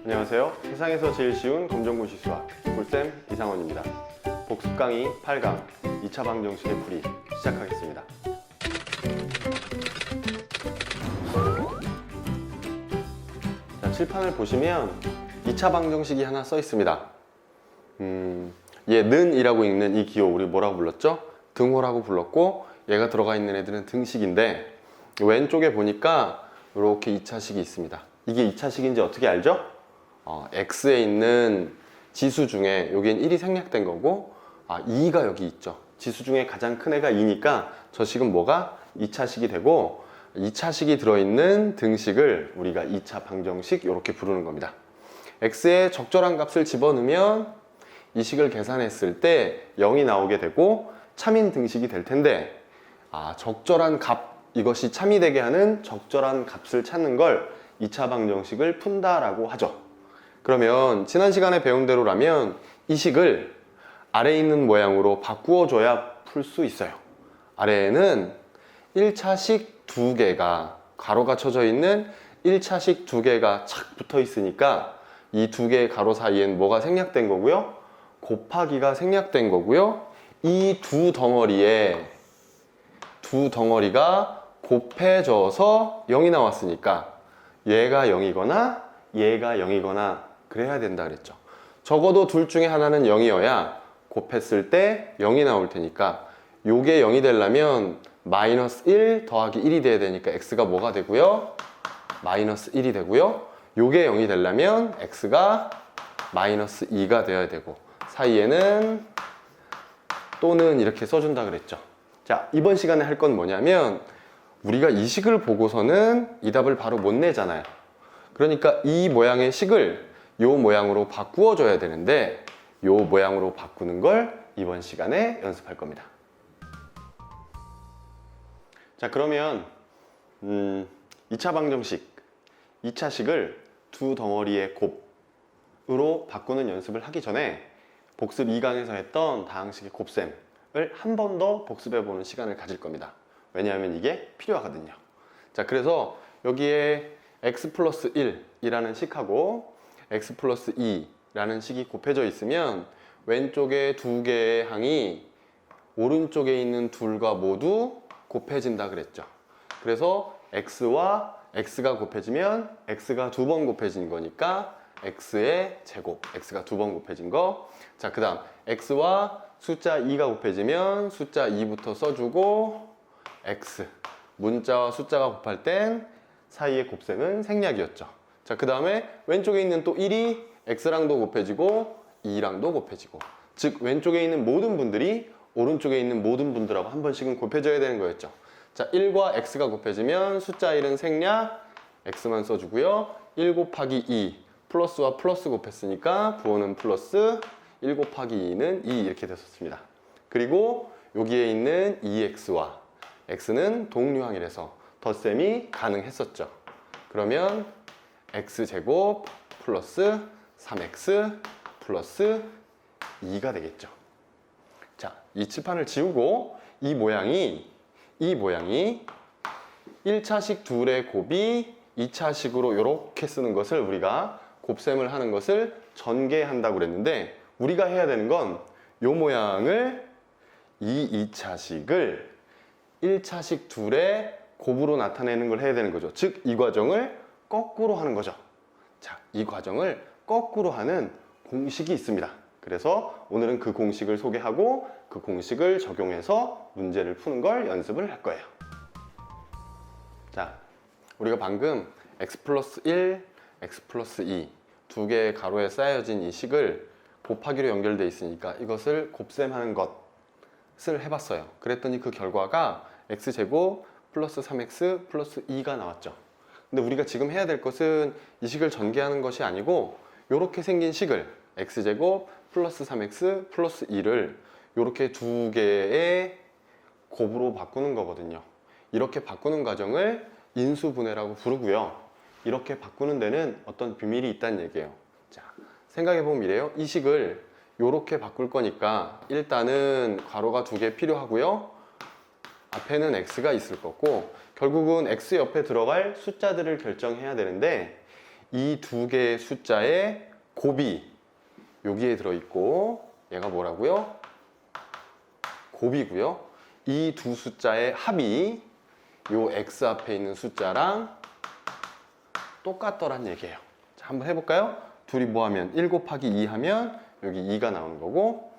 안녕하세요. 세상에서 제일 쉬운 검정고시 수학 꿀쌤 이상원입니다. 복습 강의 8강 2차 방정식의 풀이 시작하겠습니다. 자, 칠판을 보시면 2차 방정식이 하나 써 있습니다. 얘 는이라고 읽는 이 기호 우리 뭐라고 불렀죠? 등호라고 불렀고, 얘가 들어가 있는 애들은 등식인데, 왼쪽에 보니까 이렇게 2차식이 있습니다. 이게 2차식인지 어떻게 알죠? x에 있는 지수 중에 여기엔 1이 생략된 거고, 2가 여기 있죠. 지수 중에 가장 큰 애가 2니까 저 식은 뭐가 2차식이 되고, 2차식이 들어있는 등식을 우리가 2차 방정식 이렇게 부르는 겁니다. x에 적절한 값을 집어넣으면 이 식을 계산했을 때 0이 나오게 되고 참인 등식이 될 텐데, 적절한 값, 이것이 참이 되게 하는 적절한 값을 찾는 걸 2차 방정식을 푼다라고 하죠. 그러면 지난 시간에 배운 대로라면 이 식을 아래에 있는 모양으로 바꾸어 줘야 풀 수 있어요. 아래에는 1차식 2개가 가로가 쳐져 있는 1차식 2개가 착 붙어 있으니까 이 두 개의 가로 사이엔 뭐가 생략된 거고요? 곱하기가 생략된 거고요. 이 두 덩어리가 곱해져서 0이 나왔으니까 얘가 0이거나 얘가 0이거나 그래야 된다 그랬죠. 적어도 둘 중에 하나는 0이어야 곱했을 때 0이 나올 테니까, 요게 0이 되려면 마이너스 1 더하기 1이 돼야 되니까 x가 뭐가 되고요? 마이너스 1이 되고요. 요게 0이 되려면 x가 마이너스 2가 되어야 되고, 사이에는 또는 이렇게 써준다 그랬죠. 자, 이번 시간에 할 건 뭐냐면, 우리가 이 식을 보고서는 이 답을 바로 못 내잖아요. 그러니까 이 모양의 식을 요 모양으로 바꾸어 줘야 되는데, 요 모양으로 바꾸는 걸 이번 시간에 연습할 겁니다. 자, 그러면 2차 방정식, 2차식을 두 덩어리의 곱으로 바꾸는 연습을 하기 전에 복습 2강에서 했던 다항식의 곱셈을 한 번 더 복습해보는 시간을 가질 겁니다. 왜냐하면 이게 필요하거든요. 자, 그래서 여기에 x 플러스 1이라는 식하고 x 플러스 2라는 식이 곱해져 있으면 왼쪽에 두 개의 항이 오른쪽에 있는 둘과 모두 곱해진다 그랬죠. 그래서 x와 x가 곱해지면 x가 두 번 곱해진 거니까 x의 제곱, x가 두 번 곱해진 거. 자, 그 다음 x와 숫자 2가 곱해지면 숫자 2부터 써주고 x, 문자와 숫자가 곱할 땐 사이의 곱셈은 생략이었죠. 자, 그 다음에 왼쪽에 있는 또 1이 x랑도 곱해지고 2랑도 곱해지고, 즉 왼쪽에 있는 모든 분들이 오른쪽에 있는 모든 분들하고 한 번씩은 곱해져야 되는 거였죠. 자, 1과 x가 곱해지면 숫자 1은 생략, x만 써주고요. 1 곱하기 2, 플러스와 플러스 곱했으니까 부호는 플러스, 1 곱하기 2는 2 이렇게 됐었습니다. 그리고 여기에 있는 2x와 x는 동류항이라서 덧셈이 가능했었죠. 그러면 x제곱 플러스 3x 플러스 2가 되겠죠. 자, 이 칠판을 지우고 이 모양이 1차식 둘의 곱이 2차식으로 이렇게 쓰는 것을 우리가 곱셈을 하는 것을 전개한다고 그랬는데, 우리가 해야 되는 건 이 모양을, 이 2차식을 1차식 둘의 곱으로 나타내는 걸 해야 되는 거죠. 즉 이 과정을 거꾸로 하는 거죠. 자, 이 과정을 거꾸로 하는 공식이 있습니다. 그래서 오늘은 그 공식을 소개하고 그 공식을 적용해서 문제를 푸는 걸 연습을 할 거예요. 자, 우리가 방금 x 플러스 1, x 플러스 2 두 개의 가로에 쌓여진 이 식을 곱하기로 연결되어 있으니까 이것을 곱셈하는 것을 해봤어요. 그랬더니 그 결과가 x제곱 플러스 3x 플러스 2가 나왔죠. 근데 우리가 지금 해야 될 것은 이 식을 전개하는 것이 아니고, 이렇게 생긴 식을 x제곱 플러스 3x 플러스 2를 이렇게 두 개의 곱으로 바꾸는 거거든요. 이렇게 바꾸는 과정을 인수분해라고 부르고요. 이렇게 바꾸는 데는 어떤 비밀이 있다는 얘기예요. 자, 생각해보면 이래요. 이 식을 이렇게 바꿀 거니까 일단은 가로가 두 개 필요하고요. 앞에는 x가 있을 거고, 결국은 x 옆에 들어갈 숫자들을 결정해야 되는데, 이 두 개의 숫자의 곱이 여기에 들어있고 얘가 뭐라고요? 곱이고요. 이 두 숫자의 합이 요 x 앞에 있는 숫자랑 똑같더란 얘기예요. 자, 한번 해볼까요? 둘이 뭐 하면 1 곱하기 2 하면 여기 2가 나오는 거고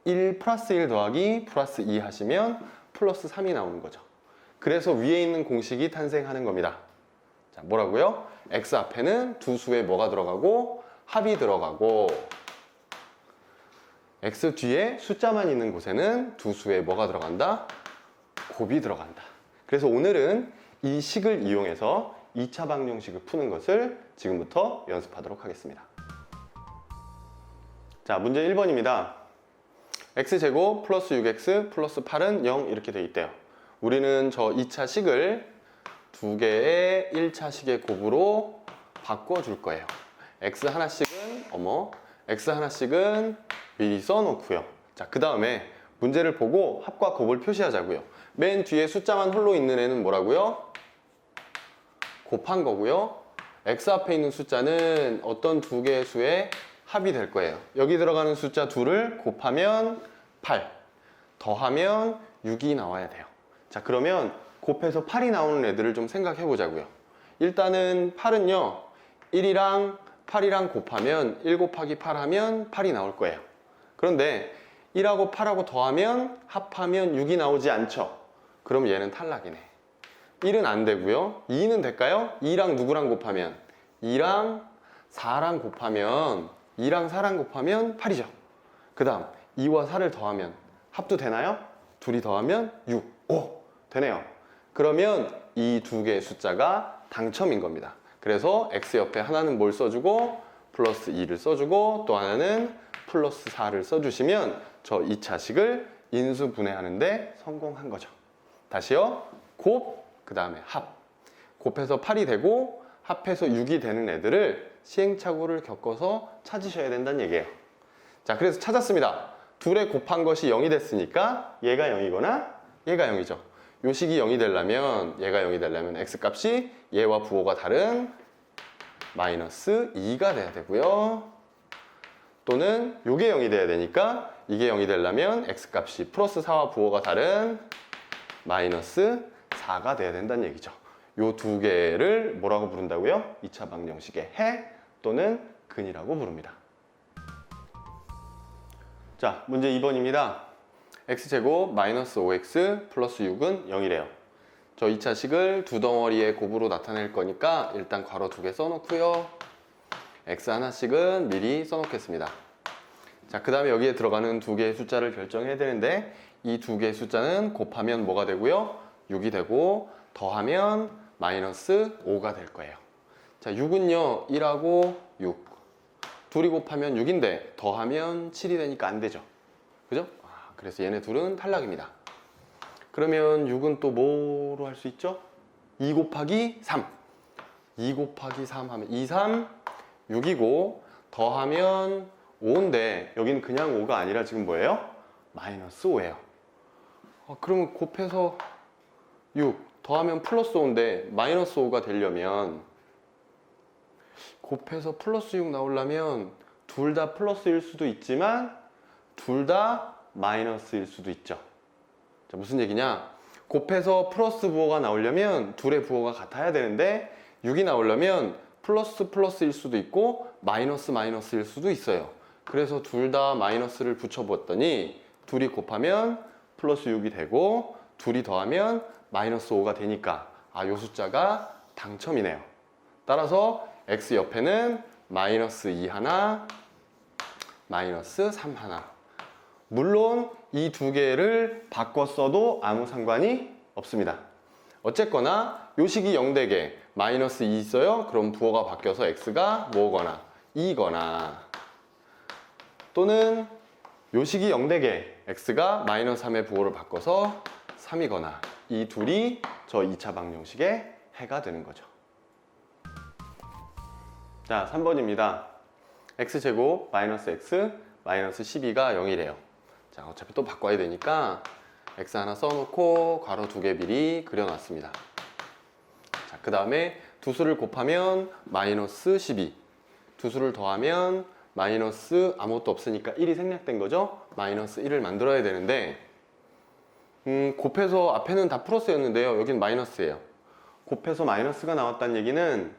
1 플러스 1 더하기 플러스 2 하시면 플러스 3이 나오는 거죠. 그래서 위에 있는 공식이 탄생하는 겁니다. 자, 뭐라고요? x 앞에는 두 수에 뭐가 들어가고 합이 들어가고 x 뒤에 숫자만 있는 곳에는 두 수에 뭐가 들어간다? 곱이 들어간다. 그래서 오늘은 이 식을 이용해서 2차 방정식을 푸는 것을 지금부터 연습하도록 하겠습니다. 자, 문제 1번입니다. x제곱 플러스 6x 플러스 8은 0 이렇게 돼 있대요. 우리는 저 2차 식을 두 개의 1차 식의 곱으로 바꿔줄 거예요. x 하나씩은 미리 써놓고요. 자, 그 다음에 문제를 보고 합과 곱을 표시하자고요. 맨 뒤에 숫자만 홀로 있는 애는 뭐라고요? 곱한 거고요. x 앞에 있는 숫자는 어떤 두 개의 수의 합이 될 거예요. 여기 들어가는 숫자 2를 곱하면 8, 더하면 6이 나와야 돼요. 자, 그러면 곱해서 8이 나오는 애들을 좀 생각해 보자고요. 일단은 8은요 1이랑 8이랑 곱하면 1 곱하기 8 하면 8이 나올 거예요. 그런데 1하고 8하고 더하면 합하면 6이 나오지 않죠. 그럼 얘는 탈락이네. 1은 안 되고요. 2는 될까요? 2랑 누구랑 곱하면? 2랑 4랑 곱하면 2랑 4랑 곱하면 8이죠. 그 다음 2와 4를 더하면 합도 되나요? 둘이 더하면 6, 5 되네요. 그러면 이 두 개의 숫자가 당첨인 겁니다. 그래서 x 옆에 하나는 뭘 써주고 플러스 2를 써주고 또 하나는 플러스 4를 써주시면 저 2차식을 인수분해하는데 성공한 거죠. 다시요. 곱, 그 다음에 합. 곱해서 8이 되고 합해서 6이 되는 애들을 시행착오를 겪어서 찾으셔야 된다는 얘기예요. 자, 그래서 찾았습니다. 둘에 곱한 것이 0이 됐으니까 얘가 0이거나 얘가 0이죠. 요 식이 0이 되려면 얘가 0이 되려면 x값이 얘와 부호가 다른 마이너스 2가 돼야 되고요. 또는 요게 0이 돼야 되니까 이게 0이 되려면 x값이 플러스 4와 부호가 다른 마이너스 4가 돼야 된다는 얘기죠. 요 두 개를 뭐라고 부른다고요? 2차 방정식의 해 또는 근이라고 부릅니다. 자, 문제 2번입니다. x제곱 마이너스 5x 플러스 6은 0이래요. 저 2차식을 두 덩어리의 곱으로 나타낼 거니까 일단 괄호 2개 써놓고요. x 하나씩은 미리 써놓겠습니다. 자, 그 다음에 여기에 들어가는 두 개의 숫자를 결정해야 되는데 이 두 개의 숫자는 곱하면 뭐가 되고요? 6이 되고 더하면 마이너스 5가 될 거예요. 자, 6은요 1하고 6 둘이 곱하면 6인데 더하면 7이 되니까 안 되죠. 그죠? 그래서 얘네 둘은 탈락입니다. 그러면 6은 또 뭐로 할 수 있죠? 2 곱하기 3 2 곱하기 3 하면 2, 3, 6이고 더하면 5인데 여기는 그냥 5가 아니라 지금 뭐예요? 마이너스 5예요. 그러면 곱해서 6 더하면 플러스 5인데 마이너스 5가 되려면 곱해서 플러스 6 나오려면 둘 다 플러스일 수도 있지만 둘 다 마이너스일 수도 있죠. 자, 무슨 얘기냐? 곱해서 플러스 부호가 나오려면 둘의 부호가 같아야 되는데 6이 나오려면 플러스 플러스일 수도 있고 마이너스 마이너스일 수도 있어요. 그래서 둘 다 마이너스를 붙여봤더니 둘이 곱하면 플러스 6이 되고 둘이 더하면 마이너스 5가 되니까 요 숫자가 당첨이네요. 따라서 x 옆에는 마이너스 2 하나, 마이너스 3 하나. 물론 이 두 개를 바꿔 써도 아무 상관이 없습니다. 어쨌거나 요 식이 0되게 마이너스 2 있어요. 그럼 부호가 바뀌어서 x가 뭐거나 2거나 또는 요 식이 0되게 x가 마이너스 3의 부호를 바꿔서 3이거나 이 둘이 저 2차 방정식의 해가 되는 거죠. 자, 3번입니다. x제곱 마이너스 x 마이너스 12가 0이래요. 자, 어차피 또 바꿔야 되니까 x 하나 써놓고 괄호 2개 미리 그려놨습니다. 자, 그 다음에 두 수를 곱하면 마이너스 12. 두 수를 더하면 마이너스 아무것도 없으니까 1이 생략된 거죠. 마이너스 1을 만들어야 되는데 곱해서 앞에는 다 플러스였는데요. 여기는 마이너스예요. 곱해서 마이너스가 나왔다는 얘기는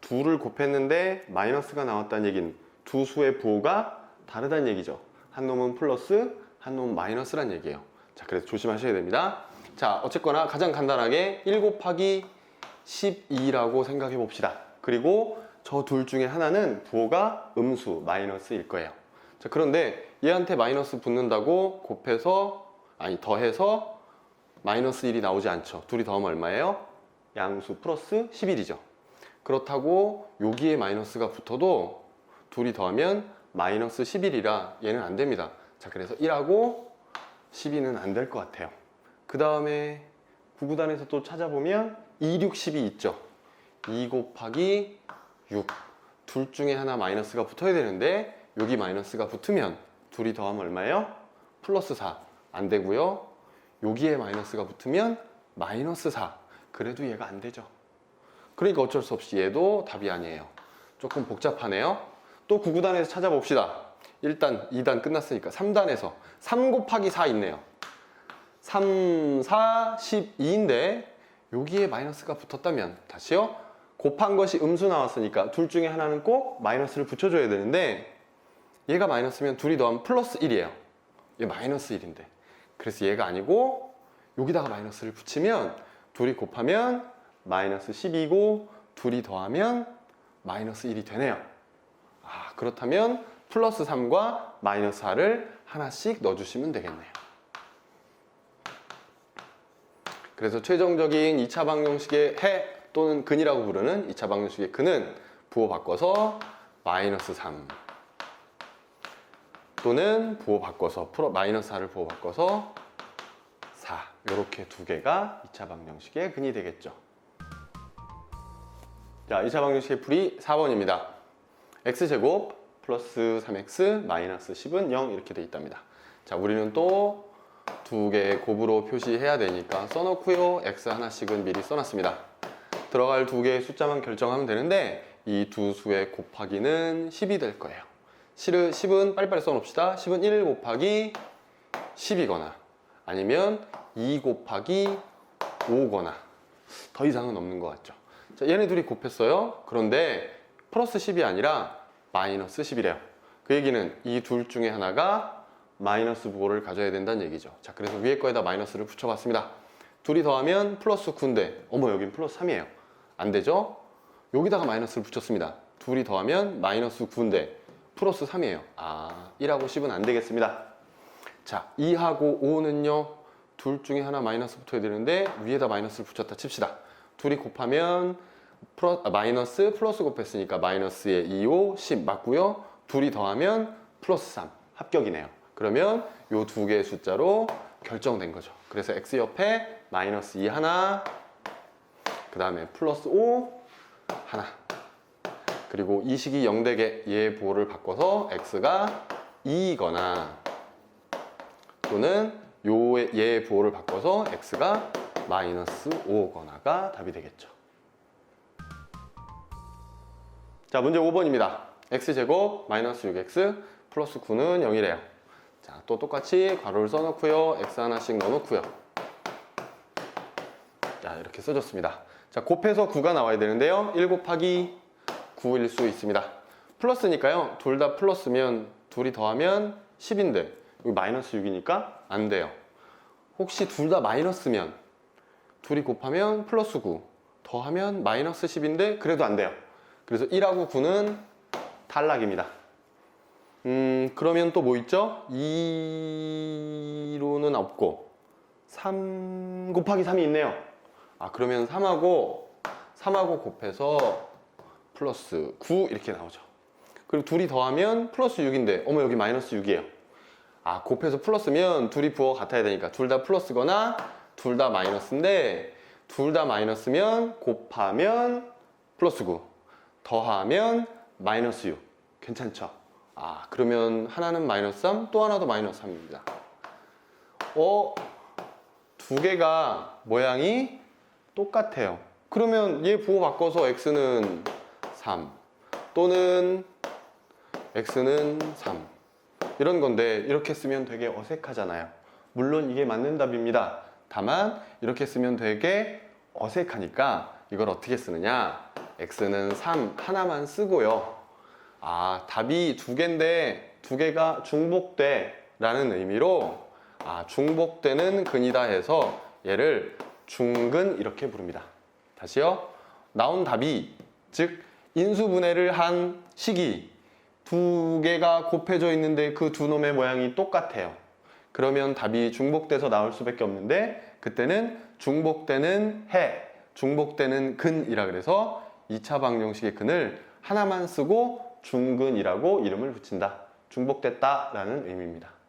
둘을 곱했는데 마이너스가 나왔다는 얘기는 두 수의 부호가 다르다는 얘기죠. 한 놈은 플러스, 한 놈은 마이너스란 얘기예요. 자, 그래서 조심하셔야 됩니다. 자, 어쨌거나 가장 간단하게 1 곱하기 12라고 생각해 봅시다. 그리고 저 둘 중에 하나는 부호가 음수, 마이너스일 거예요. 자, 그런데 얘한테 마이너스 붙는다고 더해서 마이너스 1이 나오지 않죠. 둘이 더하면 얼마예요? 양수 플러스 11이죠. 그렇다고 여기에 마이너스가 붙어도 둘이 더하면 마이너스 11이라 얘는 안 됩니다. 자, 그래서 1하고 12는 안 될 것 같아요. 그 다음에 구구단에서 또 찾아보면 2, 6, 12 있죠. 2 곱하기 6. 둘 중에 하나 마이너스가 붙어야 되는데 여기 마이너스가 붙으면 둘이 더하면 얼마예요? 플러스 4. 안 되고요. 여기에 마이너스가 붙으면 마이너스 4. 그래도 얘가 안 되죠. 그러니까 어쩔 수 없이 얘도 답이 아니에요. 조금 복잡하네요. 또 구구단에서 찾아봅시다. 일단 2단 끝났으니까 3단에서 3 곱하기 4 있네요. 3, 4, 12인데 여기에 마이너스가 붙었다면 다시요. 곱한 것이 음수 나왔으니까 둘 중에 하나는 꼭 마이너스를 붙여줘야 되는데 얘가 마이너스면 둘이 더하면 플러스 1이에요. 얘 마이너스 1인데 그래서 얘가 아니고 여기다가 마이너스를 붙이면 둘이 곱하면 마이너스 12고 둘이 더하면 마이너스 1이 되네요. 아, 그렇다면 플러스 3과 마이너스 4를 하나씩 넣어주시면 되겠네요. 그래서 최종적인 2차 방정식의 해 또는 근이라고 부르는 2차 방정식의 근은 부호 바꿔서 마이너스 3 또는 부호 바꿔서 마이너스 4를 부호 바꿔서 4 이렇게 두 개가 2차 방정식의 근이 되겠죠. 자, 2차 방정식의 풀이 4번입니다. x제곱 플러스 3x 마이너스 10은 0 이렇게 돼 있답니다. 자, 우리는 또 두 개 곱으로 표시해야 되니까 써놓고요. x 하나씩은 미리 써놨습니다. 들어갈 두 개의 숫자만 결정하면 되는데 이 두 수의 곱하기는 10이 될 거예요. 10은 빨리빨리 써놓읍시다. 10은 1 곱하기 10이거나 아니면 2 곱하기 5거나 더 이상은 없는 것 같죠. 자, 얘네 둘이 곱했어요. 그런데 플러스 10이 아니라 마이너스 10이래요. 그 얘기는 이 둘 중에 하나가 마이너스 부호를 가져야 된다는 얘기죠. 자, 그래서 위에 거에다 마이너스를 붙여봤습니다. 둘이 더하면 플러스 9인데 어머 여긴 플러스 3이에요. 안 되죠? 여기다가 마이너스를 붙였습니다. 둘이 더하면 마이너스 9인데 플러스 3이에요. 아, 1하고 10은 안 되겠습니다. 자, 2하고 5는요. 둘 중에 하나 마이너스 붙어야 되는데 위에다 마이너스를 붙였다 칩시다. 둘이 곱하면 마이너스 플러스 곱했으니까 마이너스에 2, 5, 10 맞고요. 둘이 더하면 플러스 3 합격이네요. 그러면 이 두 개의 숫자로 결정된 거죠. 그래서 x 옆에 마이너스 2 하나, 그 다음에 플러스 5 하나, 그리고 이 식이 0되게 얘의 부호를 바꿔서 x가 2거나 또는 얘의 부호를 바꿔서 x가 마이너스 5거나가 답이 되겠죠. 자, 문제 5번입니다. x제곱 마이너스 6x 플러스 9는 0이래요. 자, 또 똑같이 괄호를 써놓고요. x 하나씩 넣어놓고요. 자, 이렇게 써줬습니다. 자, 곱해서 9가 나와야 되는데요. 1 곱하기 9일 수 있습니다. 플러스니까요. 둘 다 플러스면 둘이 더하면 10인데 여기 마이너스 6이니까 안 돼요. 혹시 둘 다 마이너스면 둘이 곱하면 플러스 9 더하면 마이너스 10인데 그래도 안 돼요. 그래서 1하고 9는 탈락입니다. 그러면 또 뭐 있죠? 2로는 없고 3 곱하기 3이 있네요. 아, 그러면 3하고 곱해서 플러스 9 이렇게 나오죠. 그리고 둘이 더하면 플러스 6인데 어머 여기 마이너스 6이에요. 아, 곱해서 플러스면 둘이 부호가 같아야 되니까 둘 다 플러스거나 둘 다 마이너스인데 둘 다 마이너스면 곱하면 플러스 9 더하면 마이너스 6 괜찮죠? 아, 그러면 하나는 마이너스 3 또 하나도 마이너스 3입니다. 두 개가 모양이 똑같아요. 그러면 얘 부호 바꿔서 x는 3 또는 x는 3 이런 건데 이렇게 쓰면 되게 어색하잖아요. 물론 이게 맞는 답입니다. 다만 이렇게 쓰면 되게 어색하니까 이걸 어떻게 쓰느냐, x는 3 하나만 쓰고요. 아, 답이 두 개인데 두 개가 중복돼 라는 의미로 중복되는 근이다 해서 얘를 중근 이렇게 부릅니다. 다시요. 나온 답이, 즉 인수분해를 한 식이 두 개가 곱해져 있는데 그 두 놈의 모양이 똑같아요. 그러면 답이 중복돼서 나올 수밖에 없는데 그때는 중복되는 해, 중복되는 근이라 그래서 2차 방정식의 근을 하나만 쓰고 중근이라고 이름을 붙인다. 중복됐다 라는 의미입니다.